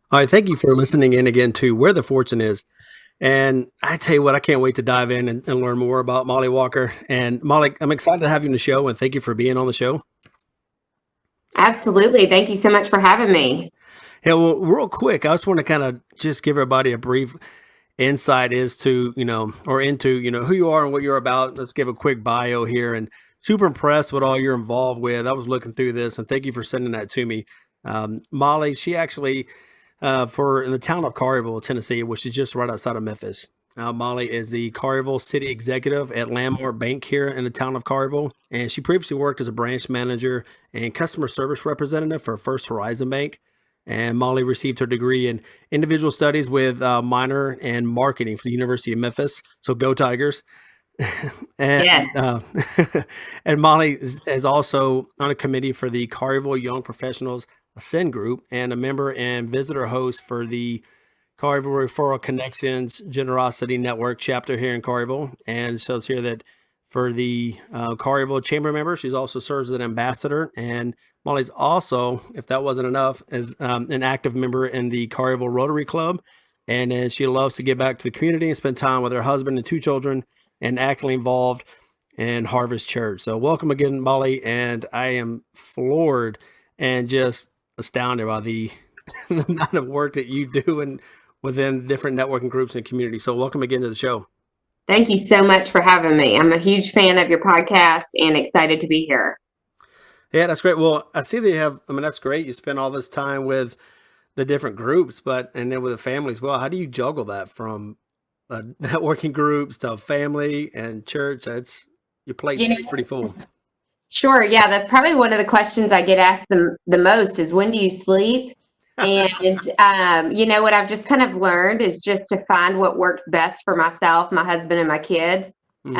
All right, thank you for listening in again to Where the Fortune Is. And I tell you what, I can't wait to dive in and learn more about Mollie Walker. And Mollie, I'm excited to have you on the show and thank you for being on the show. Absolutely. Thank you so much for having me. Yeah, well, real quick, I just want to kind of just give everybody a brief insight as to, or into, who you are and what you're about. Let's give a quick bio here and super impressed with all you're involved with. I was looking through this and thank you for sending that to me. Mollie, she actually for in the town of Collierville, Tennessee, which is just right outside of Memphis. Mollie is the Collierville City Executive at Landmark Bank here in the town of Collierville, and she previously worked as a branch manager and customer service representative for First Horizon Bank. And Mollie received her degree in individual studies with minor in marketing for the University of Memphis. So go Tigers! and Yes. and Mollie is also on a committee for the Collierville Young Professionals Ascend Group and a member and visitor host for the Collierville Referral Connections Generosity Network chapter here in Collierville. And it says here that for the Collierville Chamber member, she's also serves as an ambassador. And Mollie's also, if that wasn't enough, is an active member in the Collierville Rotary Club. And then she loves to give back to the community and spend time with her husband and two children and actively involved in Harvest Church. So welcome again, Mollie. And I am floored and just astounded by the, the amount of work that you do and within different networking groups and communities. So welcome again to the show. Thank you so much for having me. I'm a huge fan of your podcast and excited to be here. Yeah, that's great. Well, I see that you have, I mean, that's great. You spend all this time with the different groups, but, and then with the family as well. How do you juggle that from networking groups to family and church? That's, your You plate's know, pretty full. sure. Yeah, that's probably one of the questions I get asked the most is when do you sleep? And what I've just kind of learned is just to find what works best for myself, my husband, and my kids. Hmm.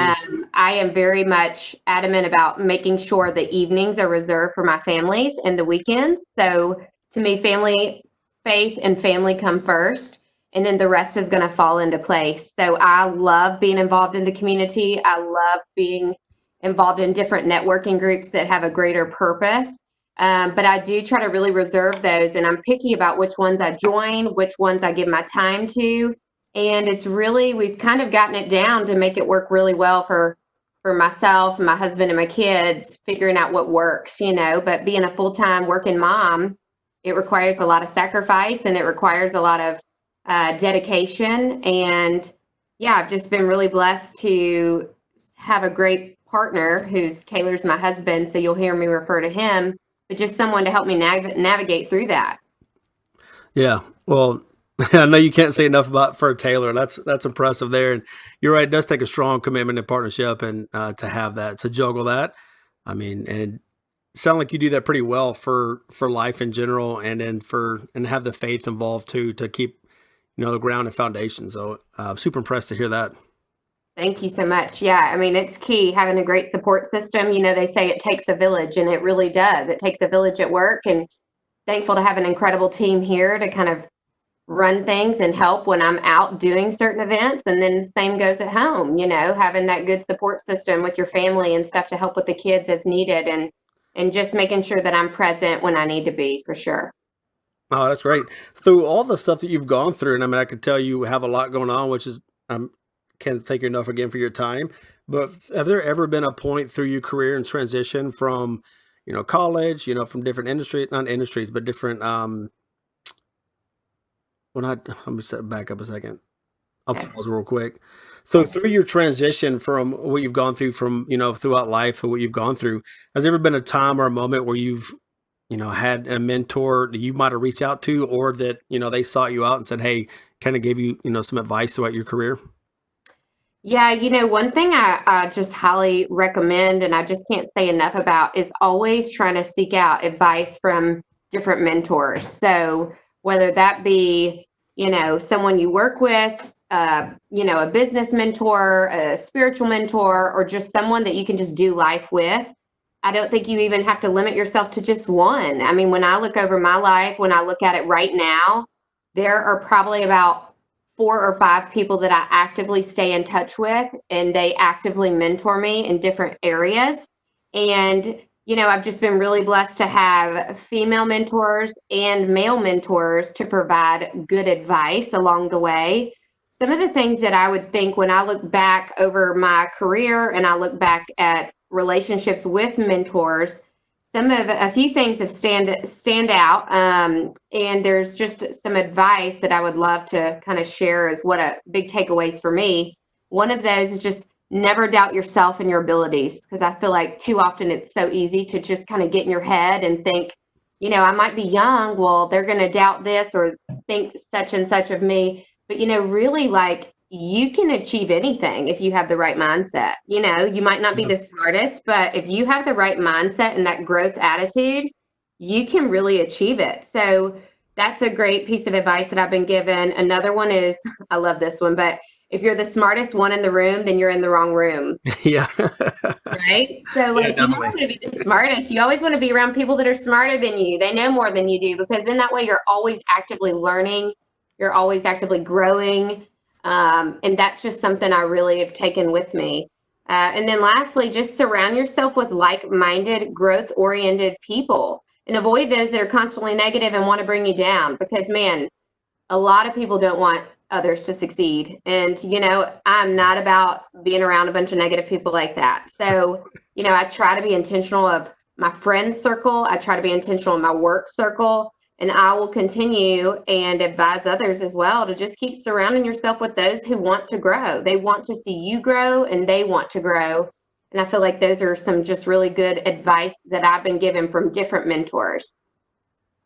I am very much adamant about making sure the evenings are reserved for my families and the weekends. So to me, family, faith, and family come first, and then the rest is going to fall into place. So I love being involved in the community. I love being involved in different networking groups that have a greater purpose. But I do try to really reserve those, and I'm picky about which ones I join, which ones I give my time to. And it's really, we've kind of gotten it down to make it work really well for myself, my husband, and my kids, figuring out what works, But being a full-time working mom, it requires a lot of sacrifice and it requires a lot of dedication. And yeah, I've just been really blessed to have a great partner who's Taylor's my husband, so you'll hear me refer to him, but just someone to help me navigate through that. Yeah. Well, I know you can't say enough about for Taylor. That's impressive there. And you're right. It does take a strong commitment and partnership and to have that, to juggle that. I mean, and sound like you do that pretty well for life in general and then and have the faith involved too to keep the ground and foundation. So super impressed to hear that. Thank you so much. Yeah, I mean, it's key having a great support system. They say it takes a village, and it really does. It takes a village at work, and thankful to have an incredible team here to kind of run things and help when I'm out doing certain events. And then the same goes at home, having that good support system with your family and stuff to help with the kids as needed, and just making sure that I'm present when I need to be, for sure. Oh, that's great. Through all the stuff that you've gone through, and I mean, I could tell you have a lot going on, which is can't thank you enough again for your time. But have there ever been a point through your career and transition from, college, from different industries, not industries, but different, well, not, let me back up a second. I'll Okay. pause real quick. So through your transition from what you've gone through from, throughout life or what you've gone through, has there ever been a time or a moment where you've, had a mentor that you might have reached out to or that, they sought you out and said, hey, kind of gave you, some advice throughout your career? Yeah, one thing I just highly recommend, and I just can't say enough about, is always trying to seek out advice from different mentors. So whether that be, someone you work with, a business mentor, a spiritual mentor, or just someone that you can just do life with. I don't think you even have to limit yourself to just one. I mean, when I look over my life, when I look at it right now, there are probably about 4 or 5 people that I actively stay in touch with, and they actively mentor me in different areas. And I've just been really blessed to have female mentors and male mentors to provide good advice along the way. Some of the things that I would think when I look back over my career and I look back at relationships with mentors, a few things have stand out, and there's just some advice that I would love to kind of share as what a big takeaways for me. One of those is just never doubt yourself and your abilities, because I feel like too often it's so easy to just kind of get in your head and think, I might be young. Well, they're going to doubt this or think such and such of me. But, really, like, you can achieve anything if you have the right mindset. You might not be Yeah. the smartest, but if you have the right mindset and that growth attitude, you can really achieve it. So that's a great piece of advice that I've been given. Another one is, I love this one, but if you're the smartest one in the room, then you're in the wrong room. Yeah. Right? So, Yeah, like, you never definitely. want to be the smartest. You always want to be around people that are smarter than you. They know more than you do, because in that way, you're always actively learning, you're always actively growing. And that's just something I really have taken with me. And then, lastly, just surround yourself with like minded, growth oriented people and avoid those that are constantly negative and want to bring you down, because, man, a lot of people don't want others to succeed. And, I'm not about being around a bunch of negative people like that. So, I try to be intentional of my friends circle. I try to be intentional in my work circle. And I will continue and advise others as well to just keep surrounding yourself with those who want to grow. They want to see you grow and they want to grow. And I feel like those are some just really good advice that I've been given from different mentors.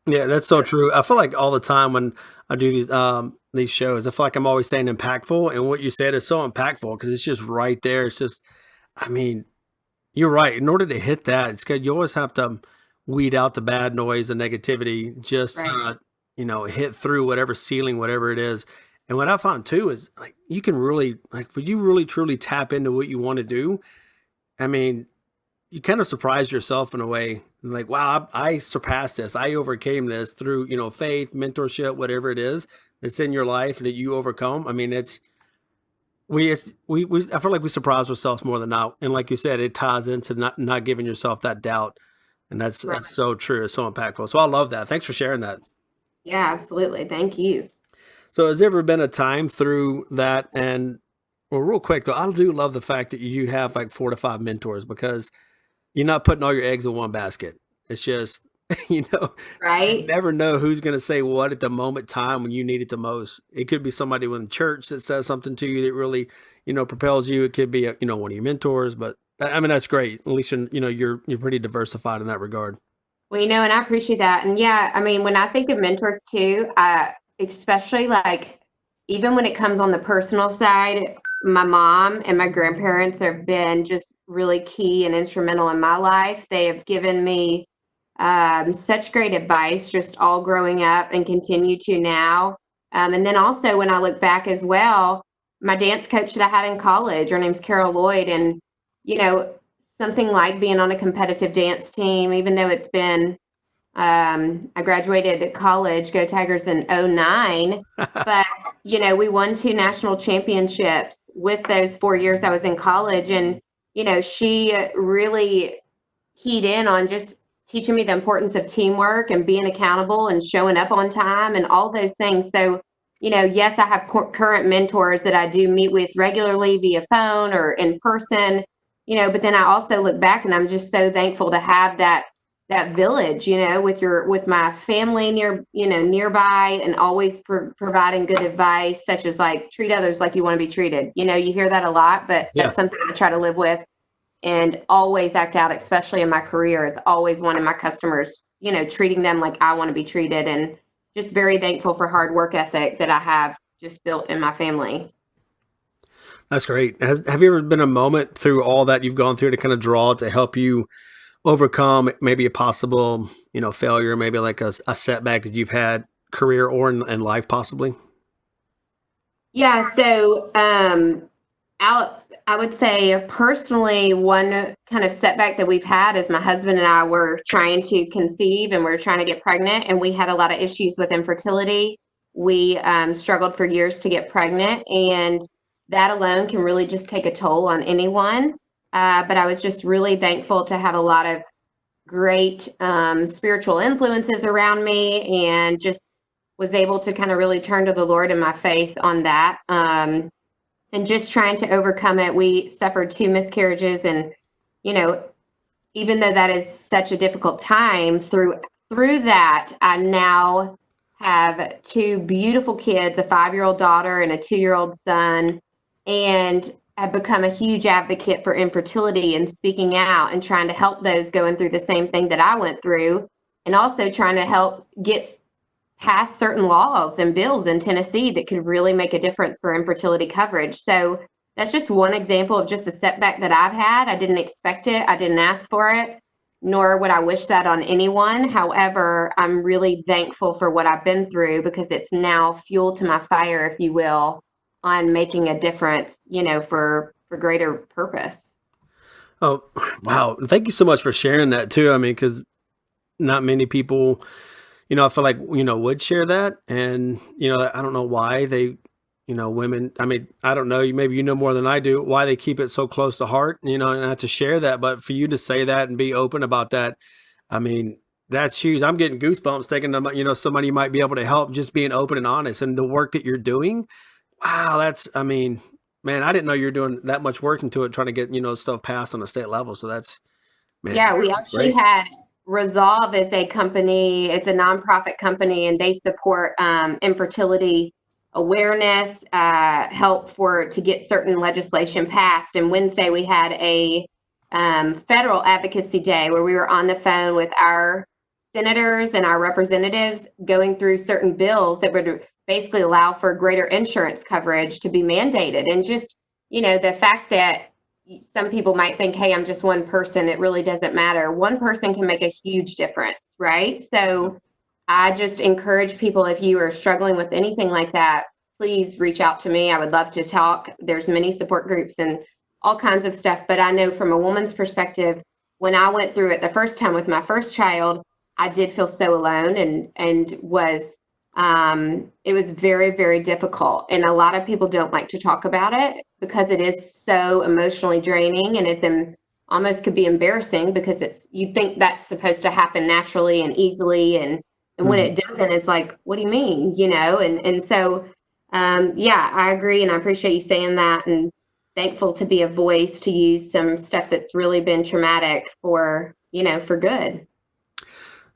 Yeah, that's so true. I feel like all the time when I do these shows, I feel like I'm always saying impactful, and what you said is so impactful because it's just right there. It's just, I mean, you're right. In order to hit that, it's good. You always have to weed out the bad noise and negativity. Just Right. hit through whatever ceiling, whatever it is. And what I found too is like you can really like when you really truly tap into what you want to do. I mean, you kind of surprise yourself in a way. Like, wow, I surpassed this. I overcame this through, faith, mentorship, whatever it is that's in your life that you overcome. I mean, I feel like we surprise ourselves more than not. And like you said, it ties into not giving yourself that doubt. And that's Right. so true. It's so impactful. So I love that. Thanks for sharing that. Yeah, absolutely. Thank you. So has there ever been a time through that? And well, real quick though, I do love the fact that you have like 4 to 5 mentors because you're not putting all your eggs in one basket. It's just, you know, you Right. never know who's going to say what at the moment time when you need it the most. It could be somebody within church that says something to you that really, propels you. It could be, one of your mentors, but I mean, that's great. At least you're pretty diversified in that regard. Well, and I appreciate that. And yeah, I mean, when I think of mentors too, especially like even when it comes on the personal side, my mom and my grandparents have been just really key and instrumental in my life. They have given me such great advice just all growing up and continue to now. And then also when I look back as well, my dance coach that I had in college, her name's Carol Lloyd. And, you know, something like being on a competitive dance team, even though it's been, I graduated college, Go Tigers in '09, but, we won 2 national championships with those 4 years I was in college. And, she really keyed in on just teaching me the importance of teamwork and being accountable and showing up on time and all those things. So, yes, I have current mentors that I do meet with regularly via phone or in person, but then I also look back and I'm just so thankful to have that village, with my family nearby, and always providing good advice, such as like treat others like you want to be treated. You hear that a lot, but Yeah. that's something I try to live with and always act out, especially in my career, is always wanting my customers, treating them like I want to be treated. And just very thankful for hard work ethic that I have just built in my family. That's great. Have you ever been a moment through all that you've gone through to kind of draw to help you overcome maybe a possible, failure, maybe like a setback that you've had career or in life possibly? Yeah. So, I would say personally, one kind of setback that we've had is my husband and I were trying to conceive and we are trying to get pregnant, and we had a lot of issues with infertility. We struggled for years to get pregnant, and that alone can really just take a toll on anyone. But I was just really thankful to have a lot of great spiritual influences around me, and just was able to kind of really turn to the Lord in my faith on that. And just trying to overcome it. We suffered 2 miscarriages, and you know, even though that is such a difficult time, through that, I now have 2 beautiful kids, a 5-year-old daughter and a 2-year-old son, and have become a huge advocate for infertility and speaking out and trying to help those going through the same thing that I went through, and also trying to help get past certain laws and bills in Tennessee that could really make a difference for infertility coverage. So that's just one example of just a setback that I've had. I didn't expect it. I didn't ask for it, nor would I wish that on anyone. However, I'm really thankful for what I've been through, because it's now fuel to my fire, if you will, on making a difference, for greater purpose. Oh, wow. Thank you so much for sharing that too. I mean, because not many people, I feel like, would share that. And, I don't know why they, women, I mean, I don't know, maybe you know more than I do, why they keep it so close to heart, and not to share that. But for you to say that and be open about that, I mean, that's huge. I'm getting goosebumps thinking about, somebody might be able to help, just being open and honest, and the work that you're doing. Wow. I mean, man, I didn't know you're doing that much work into it, trying to get, stuff passed on the state level. So man, Yeah, we that's actually great. had Resolve as a company. It's a nonprofit company, and they support infertility awareness, help to get certain legislation passed. And Wednesday we had a federal advocacy day where we were on the phone with our senators and our representatives going through certain bills that would basically allow for greater insurance coverage to be mandated. And just, the fact that some people might think, hey, I'm just one person. It really doesn't matter. One person can make a huge difference, right? So I just encourage people, if you are struggling with anything like that, please reach out to me. I would love to talk. There's many support groups and all kinds of stuff. But I know from a woman's perspective, when I went through it the first time with my first child, I did feel so alone, and was it was very, very difficult. And a lot of people don't like to talk about it because it is so emotionally draining, and it's almost could be embarrassing, because you think that's supposed to happen naturally and easily. And when it doesn't, it's like, what do you mean? And so, yeah, I agree. And I appreciate you saying that, and thankful to be a voice to use some stuff that's really been traumatic for good.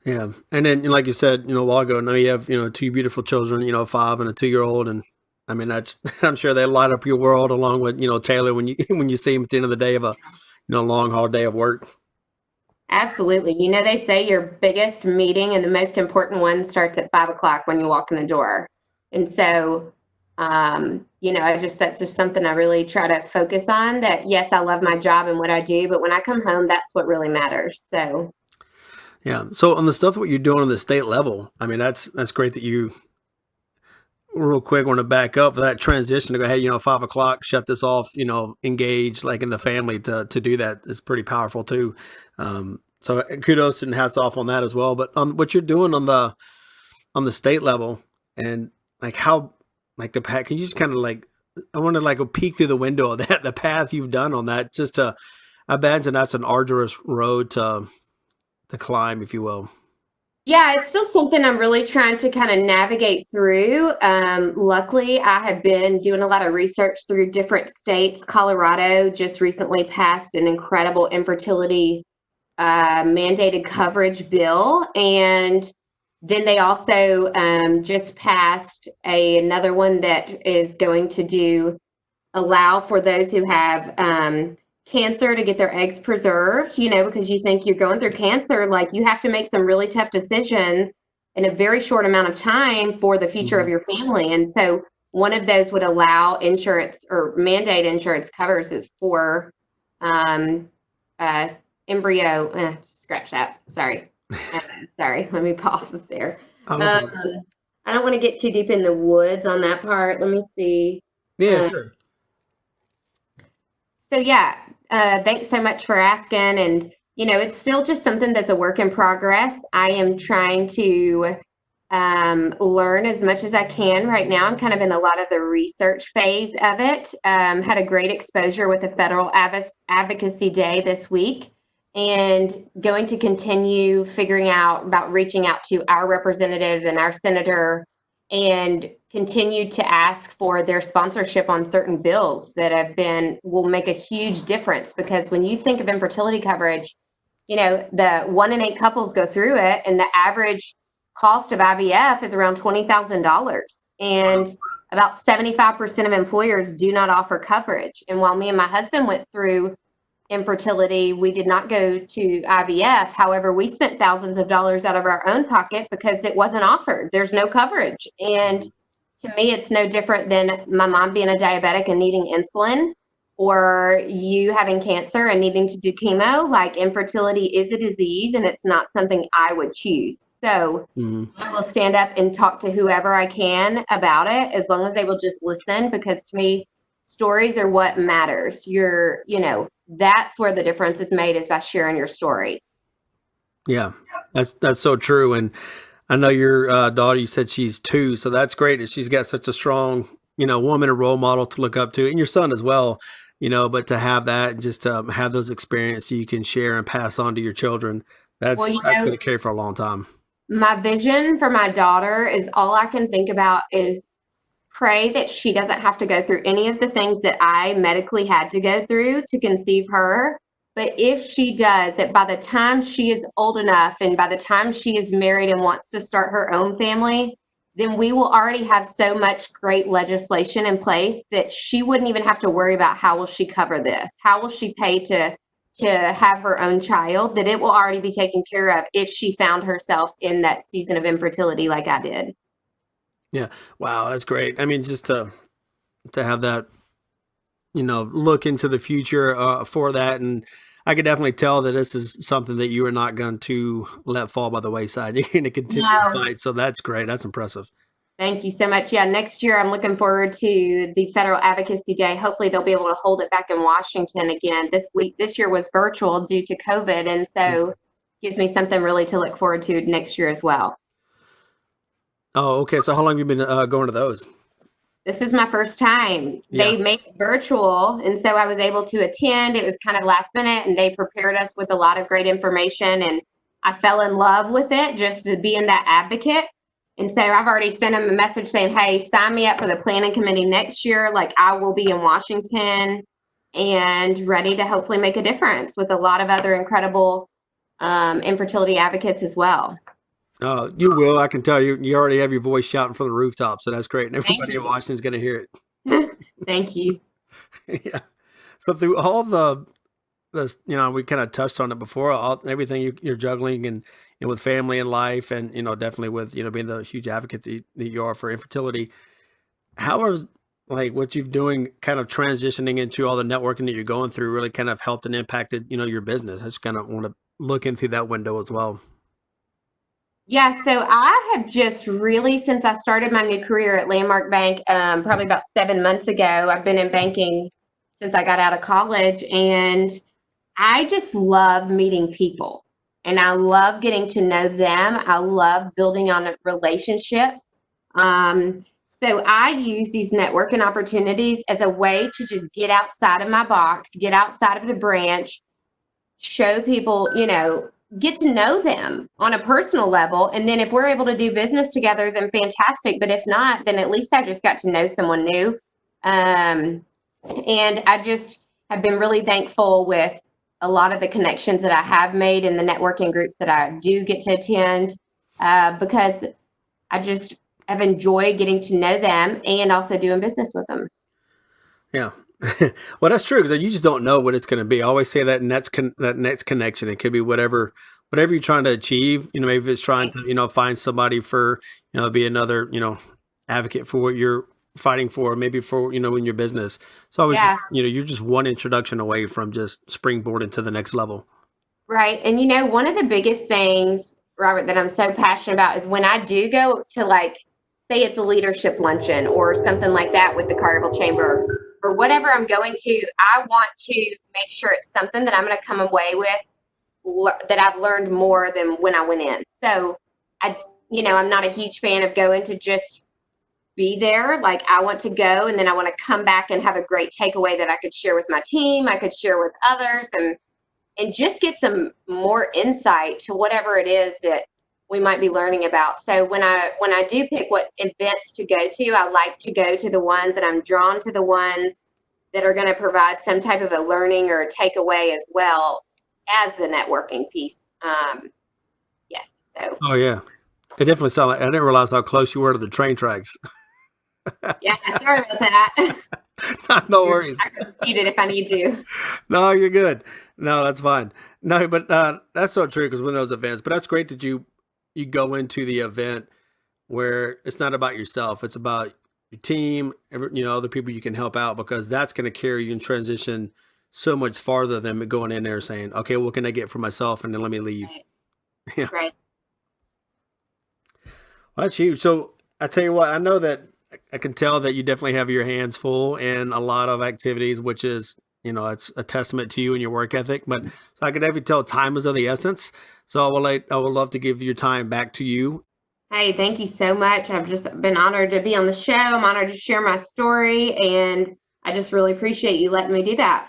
Yeah. And then, like you said, a while ago, now you have, 2 beautiful children, 5 and a 2-year-old. And I mean, I'm sure they light up your world, along with, Taylor, when you, when you see him at the end of the day of a, long, hard day of work. Absolutely. They say your biggest meeting and the most important one starts at 5 o'clock when you walk in the door. And so, that's just something I really try to focus on, that yes, I love my job and what I do, but when I come home, that's what really matters. So. Yeah. So on the stuff what you're doing on the state level, I mean, that's great that you real quick want to back up for that transition to go, hey, 5 o'clock, shut this off, engage like in the family to do that is pretty powerful too. So kudos and hats off on that as well. But what you're doing on the state level, and like how, like the path, can you just kind of like, I want to like go peek through the window of that, the path you've done on that, just to, I imagine that's an arduous road to climb, if you will. Yeah, it's still something I'm really trying to kind of navigate through. Luckily, I have been doing a lot of research through different states. Colorado just recently passed an incredible infertility mandated coverage bill. And then they also just passed another one that is going to allow for those who have cancer to get their eggs preserved, because you think you're going through cancer, like you have to make some really tough decisions in a very short amount of time for the future of your family. And so one of those would allow insurance or mandate insurance covers is for embryo, scratch that. Sorry. Sorry. Let me pause this there. Oh, no Um, problem. I don't want to get too deep in the woods on that part. Let me see. Yeah, Uh, sure. So yeah, thanks so much for asking. And it's still just something that's a work in progress. I am trying to learn as much as I can right now. I'm kind of in a lot of the research phase of it. Had a great exposure with the Federal Advocacy Day this week, and going to continue figuring out about reaching out to our representative and our senator and continue to ask for their sponsorship on certain bills that will make a huge difference, because when you think of infertility coverage, the 1 in 8 couples go through it, and the average cost of IVF is around $20,000. And about 75% of employers do not offer coverage. And while me and my husband went through infertility, we did not go to IVF. However, we spent thousands of dollars out of our own pocket because it wasn't offered. There's no coverage. And to me, it's no different than my mom being a diabetic and needing insulin, or you having cancer and needing to do chemo. Like, infertility is a disease, and it's not something I would choose. So I will stand up and talk to whoever I can about it, as long as they will just listen, because to me, stories are what matters. That's where the difference is made, is by sharing your story. Yeah, that's so true. And I know your daughter, you said she's 2, so that's great that she's got such a strong, woman, a role model to look up to, and your son as well, but to have that and just to have those experiences you can share and pass on to your children, that's going to carry for a long time. My vision for my daughter is, all I can think about is pray that she doesn't have to go through any of the things that I medically had to go through to conceive her. But if she does, that by the time she is old enough and by the time she is married and wants to start her own family, then we will already have so much great legislation in place that she wouldn't even have to worry about how will she cover this, how will she pay to have her own child, that it will already be taken care of if she found herself in that season of infertility like I did. Yeah. Wow. That's great. I mean, just to have that, look into the future for that. And I could definitely tell that this is something that you are not going to let fall by the wayside. You're going to continue to fight. So that's great. That's impressive. Thank you so much. Yeah, next year I'm looking forward to the Federal Advocacy Day. Hopefully they'll be able to hold it back in Washington again this year was virtual due to COVID. And so gives me something really to look forward to next year as well. Oh, okay. So how long have you been going to those? This is my first time. They made it virtual, and so I was able to attend. It was kind of last minute, and they prepared us with a lot of great information, and I fell in love with it just to being that advocate. And so I've already sent them a message saying, hey, sign me up for the planning committee next year. Like, I will be in Washington and ready to hopefully make a difference with a lot of other incredible infertility advocates as well. You will. I can tell you, you already have your voice shouting from the rooftop, so that's great. And everybody in Washington's going to hear it. Thank you. Yeah. So through all this, we kind of touched on it before, everything you're juggling and with family and life, and, definitely with, being the huge advocate that you are for infertility. How is what you're doing kind of transitioning into all the networking that you're going through really kind of helped and impacted, your business? I just kind of want to look into that window as well. Yeah, so I have just really, since I started my new career at Landmark Bank, probably about 7 months ago, I've been in banking since I got out of college, and I just love meeting people, and I love getting to know them. I love building on relationships. So I use these networking opportunities as a way to just get outside of my box, get outside of the branch, show people, get to know them on a personal level. And then if we're able to do business together, then fantastic. But if not, then at least I just got to know someone new. And I just have been really thankful with a lot of the connections that I have made in the networking groups that I do get to attend, because I just have enjoyed getting to know them and also doing business with them. Yeah. Well, that's true, because you just don't know what it's going to be. I always say that that next connection, it could be whatever you're trying to achieve. Maybe if it's trying to, find somebody for, be another, advocate for what you're fighting for, maybe for, in your business. So I was just, you're just one introduction away from just springboarding to the next level. Right. And, one of the biggest things, Robert, that I'm so passionate about is when I do go to, say it's a leadership luncheon or something like that with the Carnival Chamber or whatever I'm going to, I want to make sure it's something that I'm going to come away with that I've learned more than when I went in. So I'm not a huge fan of going to just be there. I want to go, and then I want to come back and have a great takeaway that I could share with my team, I could share with others. And and just get some more insight to whatever it is that we might be learning about. So when I do pick what events to go to, I like to go to the ones, and I'm drawn to the ones that are going to provide some type of a learning or a takeaway as well as the networking piece. Yes. So Oh yeah. It definitely sounded like I didn't realize how close you were to the train tracks. yeah, sorry about that. No worries. I can repeat it if I need to. No, you're good. No, that's fine. No, but that's so true because when those events, but that's great that you go into the event where it's not about yourself, it's about your team, other people you can help out because that's going to carry you in transition so much farther than going in there saying, okay, what can I get for myself and then let me leave. Right. Yeah, Right. well, that's huge. So I tell you what, I know that I can tell that you definitely have your hands full in a lot of activities, which is, it's a testament to you and your work ethic. But so I can definitely tell time is of the essence. So I would love to give your time back to you. Hey, thank you so much. I've just been honored to be on the show. I'm honored to share my story, and I just really appreciate you letting me do that.